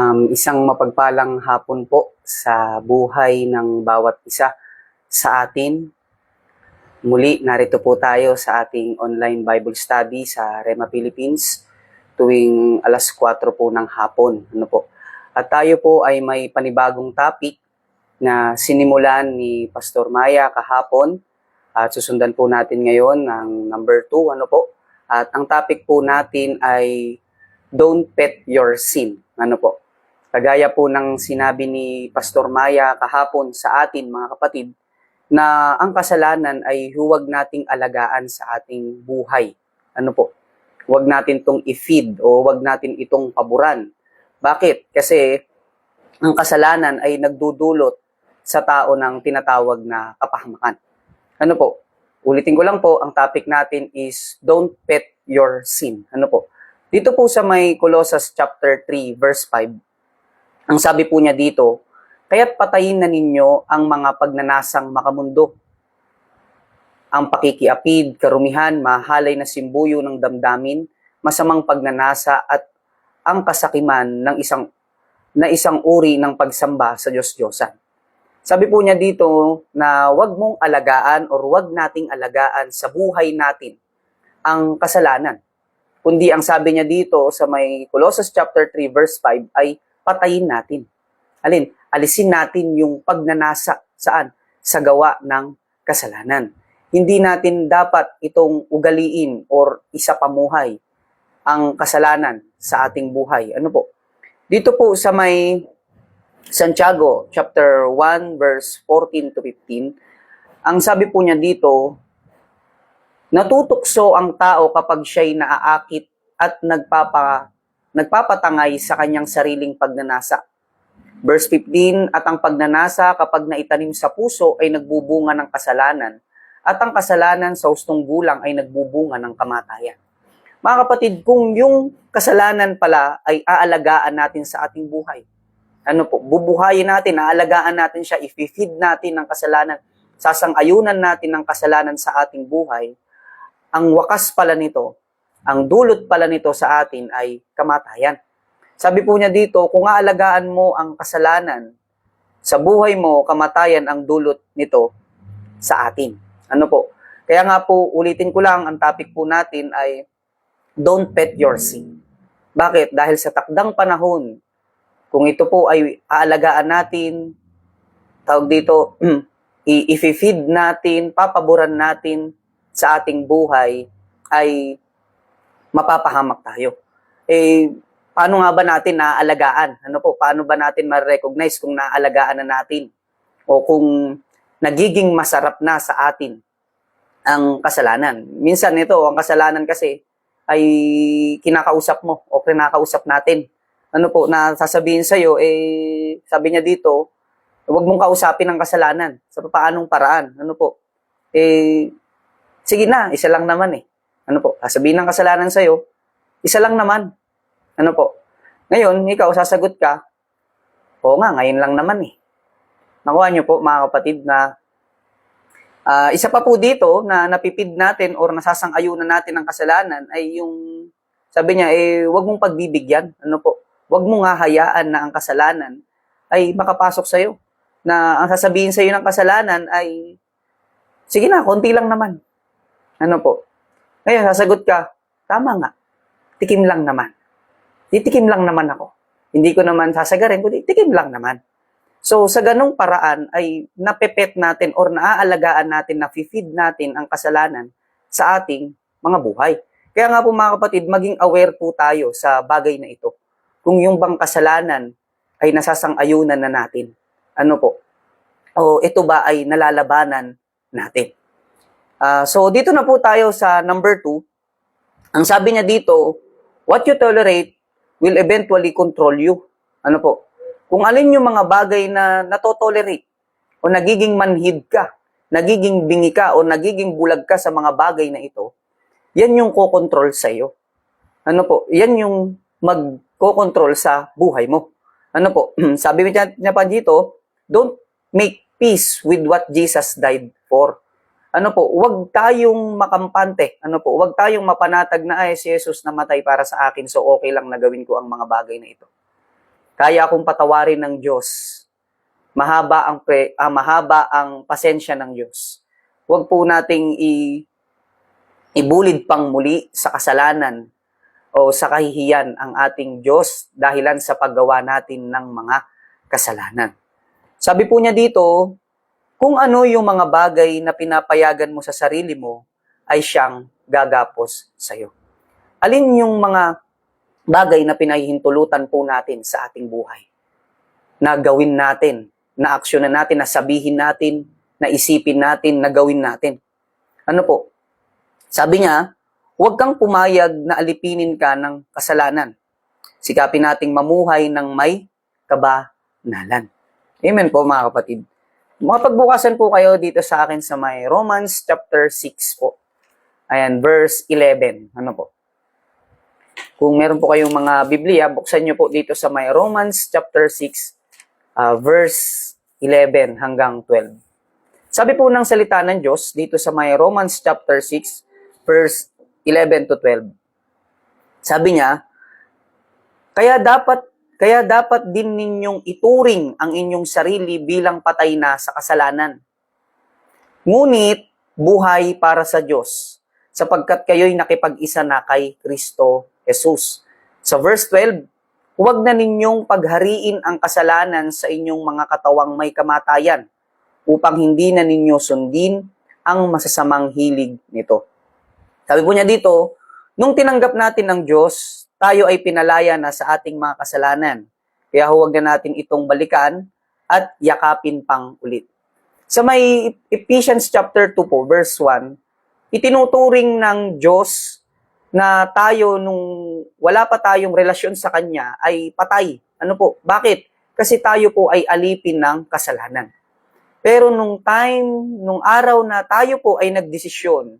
Isang mapagpalang hapon po sa buhay ng bawat isa sa atin. Muli, narito po tayo sa ating online Bible study sa Rema Philippines tuwing alas 4 po ng hapon. At tayo po ay may panibagong topic na sinimulan ni Pastor Maya kahapon at susundan po natin ngayon ng number 2. At ang topic po natin ay Don't Pet Your Sin. Kagaya po ng sinabi ni Pastor Maya kahapon sa atin mga kapatid, na ang kasalanan ay huwag nating alagaan sa ating buhay. Huwag natin itong i-feed o huwag natin itong paboran. Bakit? Kasi ang kasalanan ay nagdudulot sa tao ng tinatawag na kapahamakan. Ulitin ko lang po, ang topic natin is Don't Pet Your Sin. Dito po sa may Colossus chapter 3 verse 5, ang sabi po niya dito, kaya't patayin na ninyo ang mga pagnanasang makamundo, ang pakikiapid, karumihan, mahalay na simbuyo ng damdamin, masamang pagnanasa at ang kasakiman ng isang uri ng pagsamba sa Diyos-Diyosan. Sabi po niya dito na wag mong alagaan or wag nating alagaan sa buhay natin ang kasalanan. Kundi ang sabi niya dito sa may Colossus chapter 3 verse 5 ay patayin natin. Alisin natin yung pagnanasa saan? Sa gawa ng kasalanan. Hindi natin dapat itong ugaliin or isapamuhay ang kasalanan sa ating buhay. Dito po sa may Santiago chapter 1 verse 14 to 15, ang sabi po niya dito, natutukso ang tao kapag siya'y naaakit at nagpapatangay sa kanyang sariling pagnanasa. Verse 15, at ang pagnanasa kapag naitanim sa puso ay nagbubunga ng kasalanan, at ang kasalanan sa hustong gulang ay nagbubunga ng kamatayan. Mga kapatid, kung yung kasalanan pala ay aalagaan natin sa ating buhay, bubuhayin natin, aalagaan natin siya, i-feed natin ng kasalanan, sasang-ayunan natin ng kasalanan sa ating buhay, ang wakas pala nito, ang dulot pala nito sa atin ay kamatayan. Sabi po niya dito, kung aalagaan mo ang kasalanan, sa buhay mo, kamatayan ang dulot nito sa atin. Kaya nga po, ulitin ko lang, ang topic po natin ay Don't Pet Your Sin. Bakit? Dahil sa takdang panahon, kung ito po ay aalagaan natin, tawag dito, i-feed natin, papaboran natin sa ating buhay, ay mapapahamak tayo. Paano nga ba natin naaalagaan? Paano ba natin ma-recognize kung naaalagaan na natin? O kung nagiging masarap na sa atin ang kasalanan. Minsan ang kasalanan kasi ay kinakausap mo o kinakausap natin. Na sasabihin sa'yo, sabi niya dito, huwag mong kausapin ang kasalanan. Sa paanong paraan? Sige na, isa lang naman sasabihin ng kasalanan sa'yo, isa lang naman. Ngayon, ikaw sasagot ka, oo nga, ngayon lang naman Nakuha niyo po mga kapatid na isa pa po dito na napipid natin or nasasang-ayunan natin ng kasalanan ay yung, sabi niya, huwag mong pagbibigyan. Huwag mong hahayaan na ang kasalanan ay makapasok sa'yo. Na ang sasabihin sa'yo ng kasalanan ay, sige na, konti lang naman. Ngayon, sasagot ka, tama nga, tikim lang naman. Titikim lang naman ako. Hindi ko naman sasagarin, kundi tikim lang naman. So, sa ganong paraan ay napepet natin or naaalagaan natin, na-feed natin ang kasalanan sa ating mga buhay. Kaya nga po mga kapatid, maging aware po tayo sa bagay na ito. Kung yung bang kasalanan ay nasasang-ayunan na natin. O ito ba ay nalalabanan natin. So, dito na po tayo sa number 2. Ang sabi niya dito, what you tolerate will eventually control you. Kung alin yung mga bagay na natotolerate o nagiging manhid ka, nagiging bingi ka o nagiging bulag ka sa mga bagay na ito, yan yung kokontrol sa iyo. Yan yung magkokontrol sa buhay mo. Sabi niya pa dito, don't make peace with what Jesus died for. Huwag tayong makampante. Huwag tayong mapanatag na si Jesus namatay para sa akin, so okay lang na gawin ko ang mga bagay na ito. Kaya akong patawarin ng Diyos. Mahaba ang pasensya ng Diyos. Huwag po nating ibulid pang muli sa kasalanan o sa kahihiyan ang ating Diyos dahilan sa paggawa natin ng mga kasalanan. Sabi po niya dito, kung ano yung mga bagay na pinapayagan mo sa sarili mo, ay siyang gagapos sa iyo. Alin yung mga bagay na pinahihintulutan po natin sa ating buhay? Na gawin natin, na aksyonan natin, na sabihin natin, na isipin natin, na gawin natin. Ano po? Sabi niya, huwag kang pumayag na alipinin ka ng kasalanan. Sikapin nating mamuhay ng may kabanalan. Amen po mga kapatid. Makapagbukasan po kayo dito sa akin sa may Romans chapter 6 po. Ayan, verse 11. Ano po? Kung meron po kayong mga Biblia, buksan nyo po dito sa may Romans chapter 6, verse 11 hanggang 12. Sabi po ng salita ng Diyos dito sa may Romans chapter 6, verse 11 to 12. Sabi niya, kaya dapat din ninyong ituring ang inyong sarili bilang patay na sa kasalanan. Ngunit buhay para sa Diyos, sapagkat kayo'y nakipag-isa na kay Kristo Jesus. Sa verse 12, huwag na ninyong paghariin ang kasalanan sa inyong mga katawang may kamatayan, upang hindi na ninyo sundin ang masasamang hilig nito. Sabi po niya dito, nung tinanggap natin ng Diyos, tayo ay pinalaya na sa ating mga kasalanan. Kaya huwag na natin itong balikan at yakapin pang ulit. Sa may Ephesians chapter 2 po, verse 1, itinuturing ng Diyos na tayo nung wala pa tayong relasyon sa Kanya ay patay. Ano po? Bakit? Kasi tayo po ay alipin ng kasalanan. Pero nung araw na tayo po ay nagdesisyon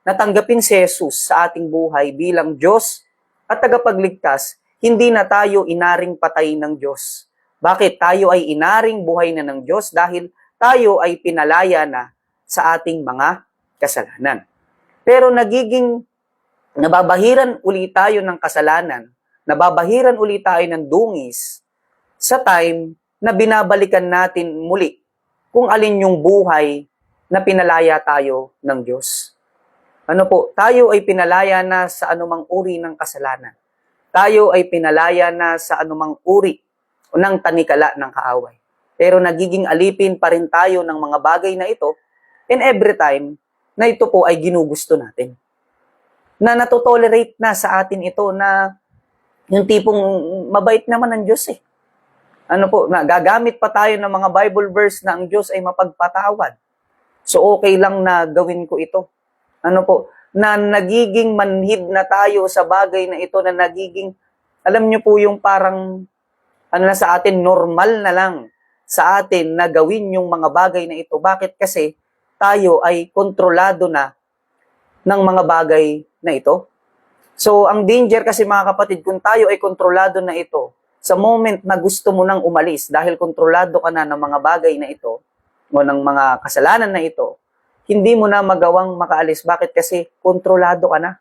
na tanggapin si Jesus sa ating buhay bilang Diyos at tagapagligtas, hindi na tayo inaring patay ng Diyos. Bakit? Tayo ay inaring buhay na ng Diyos dahil tayo ay pinalaya na sa ating mga kasalanan. Pero nababahiran uli tayo ng kasalanan, nababahiran uli tayo ng dungis sa time na binabalikan natin muli kung alin yung buhay na pinalaya tayo ng Diyos. Ano po? Tayo ay pinalaya na sa anumang uri ng kasalanan. Tayo ay pinalaya na sa anumang uri o ng tanikala ng kaaway. Pero nagiging alipin pa rin tayo ng mga bagay na ito and every time na ito po ay ginugusto natin. Na natotolerate na sa atin ito na yung tipong mabait naman ang Diyos eh. Ano po, gagamit pa tayo ng mga Bible verse na ang Diyos ay mapagpatawad. So okay lang na gawin ko ito. Ano po, na nagiging manhid na tayo sa bagay na ito na nagiging, alam niyo po yung parang, na sa atin, normal na lang sa atin na gawin yung mga bagay na ito. Bakit? Kasi tayo ay kontrolado na ng mga bagay na ito. So, ang danger kasi mga kapatid, kung tayo ay kontrolado na ito, sa moment na gusto mo nang umalis dahil kontrolado ka na ng mga bagay na ito, o ng mga kasalanan na ito, hindi mo na magawang makaalis. Bakit? Kasi kontrolado ka na.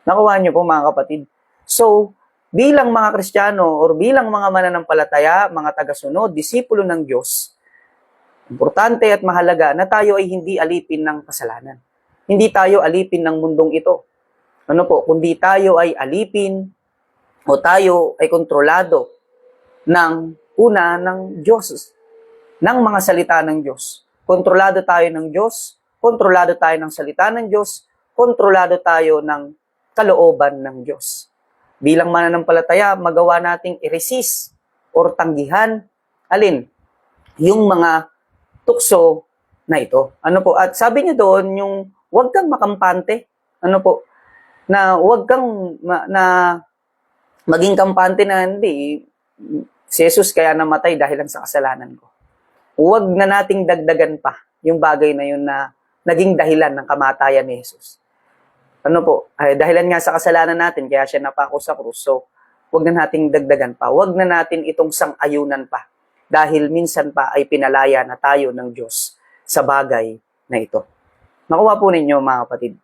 Nakuha niyo po mga kapatid. So, bilang mga Kristiyano or bilang mga mananampalataya, mga tagasunod, disipulo ng Diyos, importante at mahalaga na tayo ay hindi alipin ng kasalanan. Hindi tayo alipin ng mundong ito. Ano po? Kundi tayo ay alipin o tayo ay kontrolado ng Diyos, ng mga salita ng Diyos. Kontrolado tayo ng Diyos, kontrolado tayo ng salita ng Diyos, kontrolado tayo ng kalooban ng Diyos. Bilang mananampalataya, magawa nating i-resist or tanggihan, alin? Yung mga tukso na ito. Ano po? At sabi niya doon, yung huwag kang makampante. Ano po? Na huwag kang maging kampante na hindi. Si Jesus kaya namatay dahil lang sa kasalanan ko. Huwag na nating dagdagan pa yung bagay na yun na naging dahilan ng kamatayan ni Jesus. Ano po? Dahilan nga sa kasalanan natin, kaya siya napako sa krus. So, huwag na nating dagdagan pa. Huwag na natin itong sang-ayunan pa. Dahil minsan pa ay pinalaya na tayo ng Diyos sa bagay na ito. Nakuha po ninyo mga kapatid.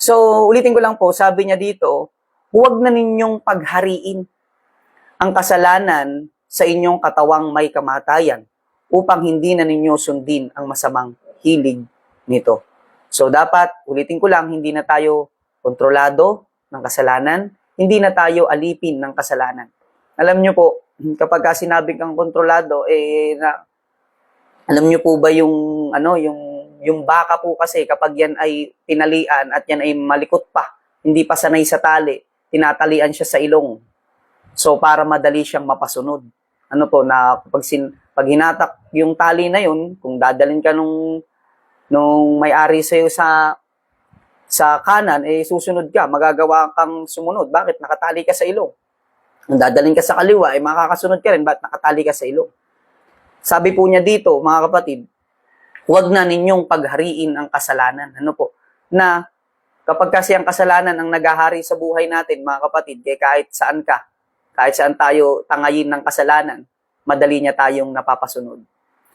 So, ulitin ko lang po, sabi niya dito, huwag na ninyong paghariin ang kasalanan sa inyong katawang may kamatayan upang hindi na ninyo sundin ang masamang hilig nito. So dapat, ulitin ko lang, hindi na tayo kontrolado ng kasalanan, hindi na tayo alipin ng kasalanan. Alam nyo po, kapag sinabi kang kontrolado, alam nyo po ba yung baka po kasi kapag yan ay tinalian at yan ay malikot pa, hindi pa sanay sa tali, tinatalian siya sa ilong. So, para madali siyang mapasunod. Ano po, na pag hinatak yung tali na yun, kung dadalhin ka nung may-ari sa'yo sa kanan, susunod ka, magagawa kang sumunod. Bakit? Nakatali ka sa ilong. Kung dadalhin ka sa kaliwa, makakasunod ka rin. Bakit? Nakatali ka sa ilong. Sabi po niya dito, mga kapatid, huwag na ninyong paghariin ang kasalanan. Ano po? Na kapag kasi ang kasalanan ang naghahari sa buhay natin, mga kapatid, kahit saan ka, kahit saan tayo tangayin ng kasalanan, madali niya tayong napapasunod.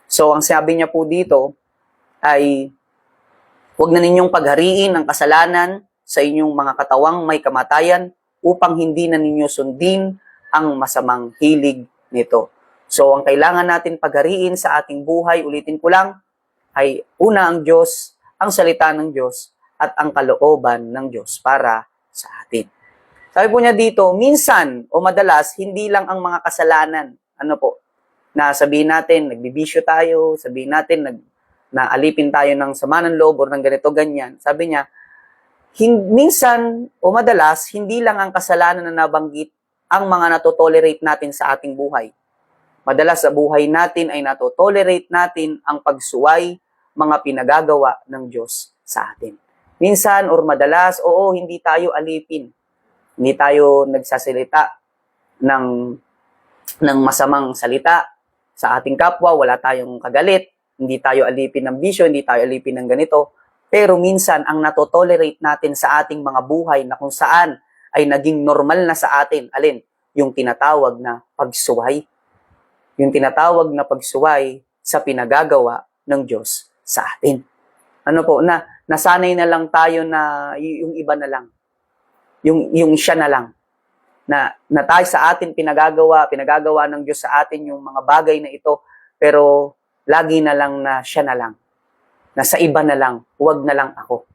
So, ang sabi niya po dito ay, huwag na ninyong paghariin ang kasalanan sa inyong mga katawang may kamatayan upang hindi na ninyo sundin ang masamang hilig nito. So, ang kailangan natin paghariin sa ating buhay, ulitin ko lang, ay una ang Diyos, ang salita ng Diyos, at ang kalooban ng Diyos para sa atin. Sabi po niya dito, minsan o madalas, hindi lang ang mga kasalanan, na sabihin natin, nagbibisyo tayo, sabihin natin, naalipin tayo ng sama ng loob o ng ganito, ganyan. Sabi niya, minsan o madalas, hindi lang ang kasalanan na nabanggit ang mga natotolerate natin sa ating buhay. Madalas sa buhay natin ay natotolerate natin ang pagsuway, mga pinagagawa ng Diyos sa atin. Minsan or madalas, oo, hindi tayo alipin. Hindi tayo nagsasalita ng masamang salita sa ating kapwa, wala tayong kagalit, hindi tayo alipin ng bisyo, hindi tayo alipin ng ganito. Pero minsan, ang natotolerate natin sa ating mga buhay na kung saan ay naging normal na sa atin, alin? Yung tinatawag na pagsuway. Yung tinatawag na pagsuway sa pinagagawa ng Diyos sa atin. Nasanay na lang tayo na yung iba na lang. Yung siya na lang. Na tayo sa atin pinagagawa ng Diyos sa atin yung mga bagay na ito, pero lagi na lang na siya na lang. Na sa iba na lang, huwag na lang ako.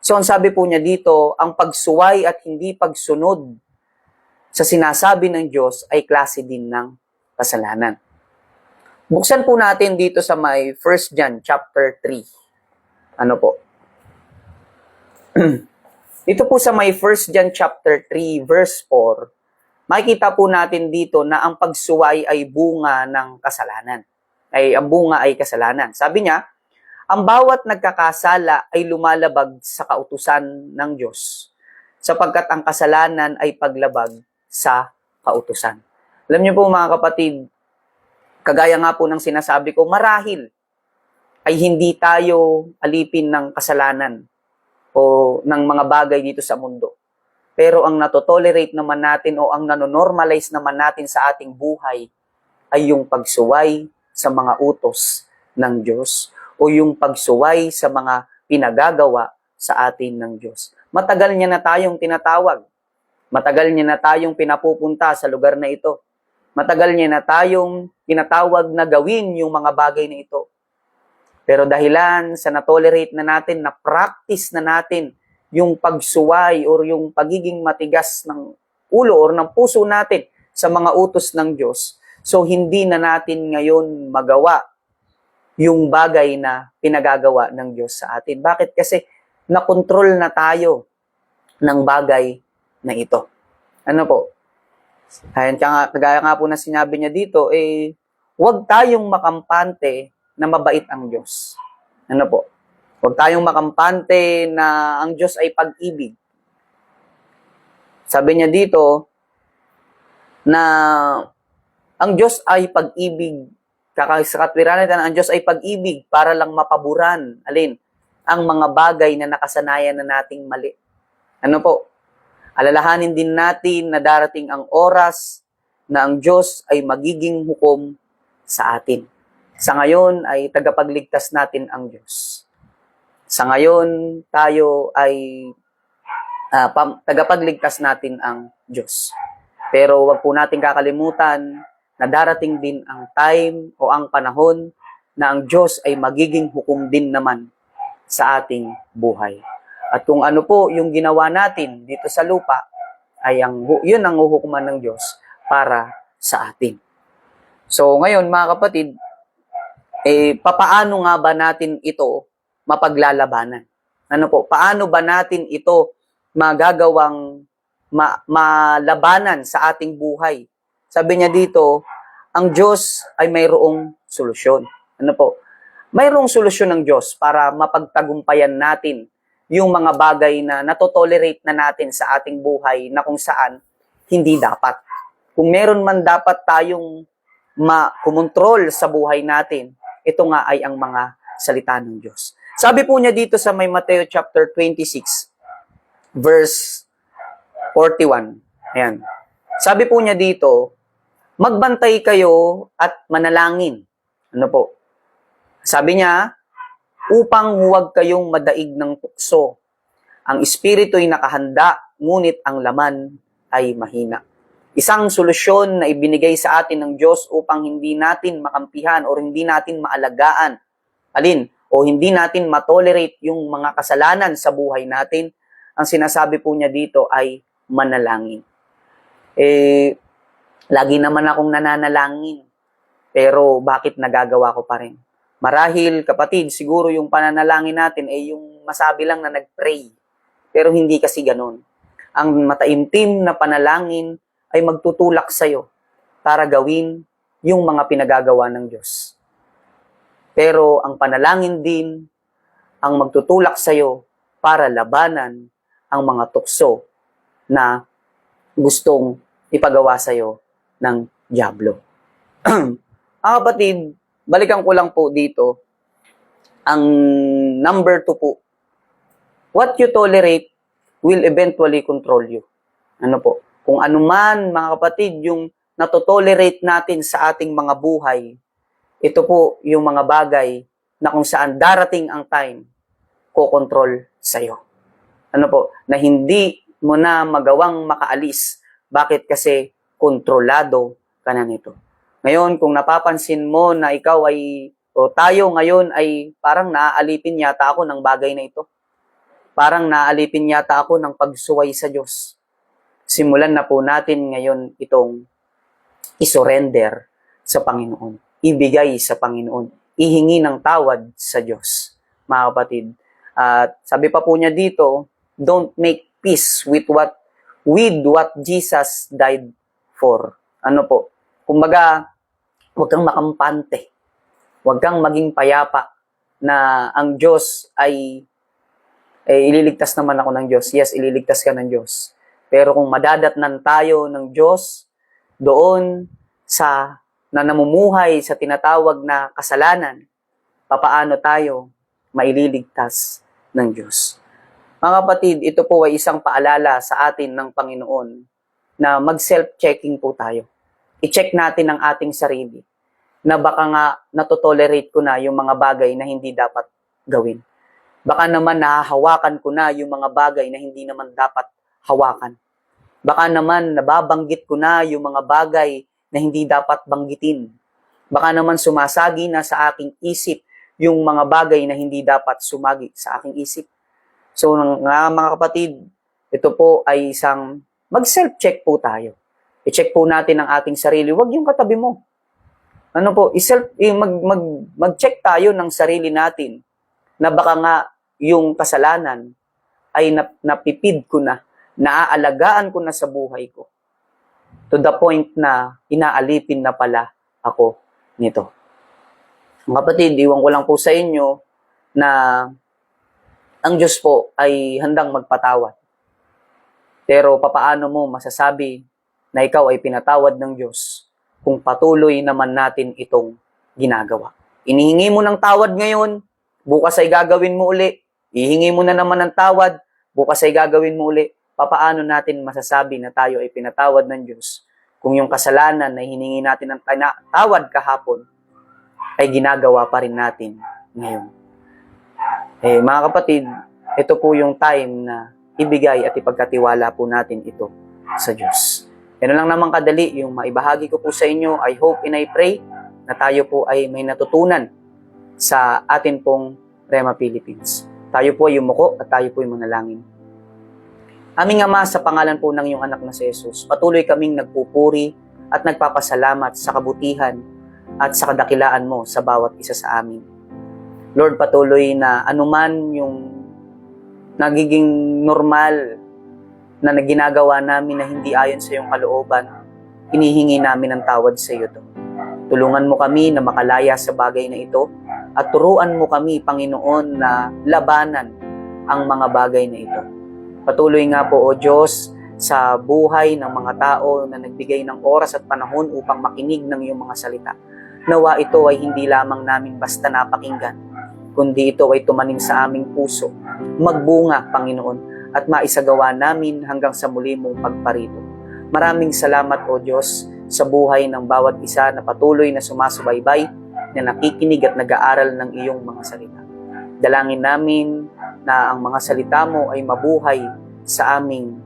So, ang sabi po niya dito, ang pagsuway at hindi pagsunod sa sinasabi ng Diyos ay klase din ng kasalanan. Buksan po natin dito sa may 1 John chapter 3. Dito po sa may 1 John chapter 3 verse 4, makikita po natin dito na ang pagsuway ay bunga ng kasalanan. Ang bunga ay kasalanan. Sabi niya, ang bawat nagkakasala ay lumalabag sa kautusan ng Diyos, sapagkat ang kasalanan ay paglabag sa kautusan. Alam niyo po mga kapatid, kagaya nga po ng sinasabi ko, marahil ay hindi tayo alipin ng kasalanan o ng mga bagay dito sa mundo. Pero ang natotolerate naman natin o ang nanonormalize naman natin sa ating buhay ay yung pagsuway sa mga utos ng Diyos o yung pagsuway sa mga pinagagawa sa atin ng Diyos. Matagal niya na tayong tinatawag. Matagal niya na tayong pinapupunta sa lugar na ito. Matagal niya na tayong tinatawag na gawin yung mga bagay na ito. Pero dahilan sa na-tolerate na natin, na-practice na natin yung pagsuway or yung pagiging matigas ng ulo or ng puso natin sa mga utos ng Diyos, so hindi na natin ngayon magawa yung bagay na pinagagawa ng Diyos sa atin. Bakit? Kasi nakontrol na tayo ng bagay na ito. Kagaya nga po na sinabi niya dito, huwag tayong makampante na mabait ang Diyos. Huwag tayong makampante na ang Diyos ay pag-ibig. Sabi niya dito na ang Diyos ay pag-ibig. Sa katwiran natin, ang Diyos ay pag-ibig para lang mapaburan. Ang mga bagay na nakasanayan na nating mali. Alalahanin din natin na darating ang oras na ang Diyos ay magiging hukom sa atin. Sa ngayon ay tagapagligtas natin ang Diyos. Sa ngayon tayo ay tagapagligtas natin ang Diyos. Pero wag po natin kakalimutan na darating din ang time o ang panahon na ang Diyos ay magiging hukom din naman sa ating buhay. At kung ano po yung ginawa natin dito sa lupa, ay yun ang huhukuman ng Diyos para sa atin. So ngayon mga kapatid, papaano nga ba natin ito mapaglalabanan? Ano po, paano ba natin ito magagawang malabanan sa ating buhay? Sabi niya dito, ang Diyos ay mayroong solusyon. Ano po? Mayroong solusyon ng Diyos para mapagtagumpayan natin yung mga bagay na natotolerate na natin sa ating buhay na kung saan hindi dapat. Kung meron man dapat tayong kumontrol sa buhay natin, ito nga ay ang mga salita ng Diyos. Sabi po niya dito sa may Mateo chapter 26, verse 41. Ayan. Sabi po niya dito, magbantay kayo at manalangin. Ano po? Sabi niya, upang huwag kayong madaig ng tukso. Ang espiritu'y nakahanda, ngunit ang laman ay mahina. Isang solusyon na ibinigay sa atin ng Diyos upang hindi natin makampihan o hindi natin maalagaan. O hindi natin matolerate yung mga kasalanan sa buhay natin. Ang sinasabi po niya dito ay manalangin. Lagi naman akong nananalangin. Pero bakit nagagawa ko pa rin? Marahil, kapatid, siguro yung pananalangin natin ay yung masabi lang na nag-pray. Pero hindi kasi ganun. Ang mataimtim na panalangin ay magtutulak sa'yo para gawin yung mga pinagagawa ng Diyos. Pero ang panalangin din ang magtutulak sa'yo para labanan ang mga tukso na gustong ipagawa sa'yo ng dyablo. Kapatid, balikan ko lang po dito, ang number 2 po, what you tolerate will eventually control you. Ano po? Kung ano man, mga kapatid, yung natotolerate natin sa ating mga buhay, ito po yung mga bagay na kung saan darating ang time, kokontrol sa'yo. Ano po? Na hindi mo na magawang makaalis. Bakit? Kasi kontrolado ka na nito. Ngayon, kung napapansin mo na ikaw ay, o tayo ngayon ay parang naaalipin yata ako ng bagay na ito. Parang naaalipin yata ako ng pagsuway sa Diyos. Simulan na po natin ngayon itong isurrender sa Panginoon. Ibigay sa Panginoon. Ihingi ng tawad sa Diyos, mga kapatid. At sabi pa po niya dito, don't make peace with what Jesus died for. Ano po? Kumbaga, huwag kang makampante. Huwag kang maging payapa na ang Diyos ay ililigtas naman ako ng Diyos. Yes, ililigtas ka ng Diyos. Pero kung madadatnan tayo ng Diyos doon sa na namumuhay sa tinatawag na kasalanan, papaano tayo maililigtas ng Diyos? Mga kapatid, ito po ay isang paalala sa atin ng Panginoon na mag-self-checking po tayo. I-check natin ang ating sarili na baka nga natotolerate ko na yung mga bagay na hindi dapat gawin. Baka naman nahahawakan ko na yung mga bagay na hindi naman dapat hawakan. Baka naman nababanggit ko na yung mga bagay na hindi dapat banggitin. Baka naman sumasagi na sa aking isip yung mga bagay na hindi dapat sumagi sa aking isip. So mga kapatid, ito po ay isang mag-self-check po tayo. I-check po natin ang ating sarili. Huwag yung katabi mo. Ano po, mag-check tayo ng sarili natin na baka nga yung kasalanan ay napipid ko na, naaalagaan ko na sa buhay ko. To the point na inaalipin na pala ako nito. Mga kapatid, iwan ko lang po sa inyo na ang Diyos po ay handang magpatawad. Pero papaano mo masasabi na ikaw ay pinatawad ng Diyos kung patuloy naman natin itong ginagawa? Inihingi mo ng tawad ngayon, bukas ay gagawin mo uli. Ihingi mo na naman ng tawad, bukas ay gagawin mo uli. Papaano natin masasabi na tayo ay pinatawad ng Diyos kung yung kasalanan na hiningi natin ng tawad kahapon ay ginagawa pa rin natin ngayon? Mga kapatid, ito po yung time na ibigay at ipagkatiwala po natin ito sa Diyos. Yan lang naman kadali yung maibahagi ko po sa inyo. I hope and I pray na tayo po ay may natutunan sa atin pong Rema Philippines. Tayo po ay yumuko at tayo po ay manalangin. Aming Ama, sa pangalan po ng iyong anak na si Jesus, patuloy kaming nagpupuri at nagpapasalamat sa kabutihan at sa kadakilaan mo sa bawat isa sa amin. Lord, patuloy na anuman yung nagiging normal na ginagawa namin na hindi ayon sa iyong kalooban, hinihingi namin ng tawad sa iyo. Tulungan mo kami na makalaya sa bagay na ito at turuan mo kami, Panginoon, na labanan ang mga bagay na ito. Patuloy nga po, O Diyos, sa buhay ng mga tao na nagbigay ng oras at panahon upang makinig ng iyong mga salita. Nawa ito ay hindi lamang namin basta napakinggan, kundi ito ay tumanim sa aming puso, magbunga, Panginoon, at maisagawa namin hanggang sa muli mong pagparito. Maraming salamat, O Diyos, sa buhay ng bawat isa na patuloy na sumasubaybay, na nakikinig at nag-aaral ng iyong mga salita. Dalangin namin na ang mga salita mo ay mabuhay sa aming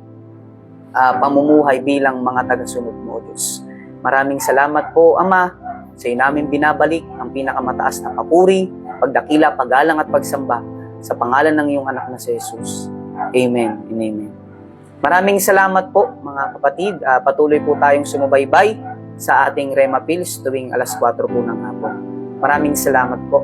pamumuhay bilang mga tagasunod mo, O Diyos. Maraming salamat po, Ama. Sa iyo namin binabalik ang pinakamataas na papuri, pagdakila, paggalang at pagsamba sa pangalan ng iyong anak na si Jesus. Amen and amen. Maraming salamat po, mga kapatid. Patuloy po tayong sumubaybay sa ating Rema Pils tuwing alas 4 po ng hapon. Maraming salamat po.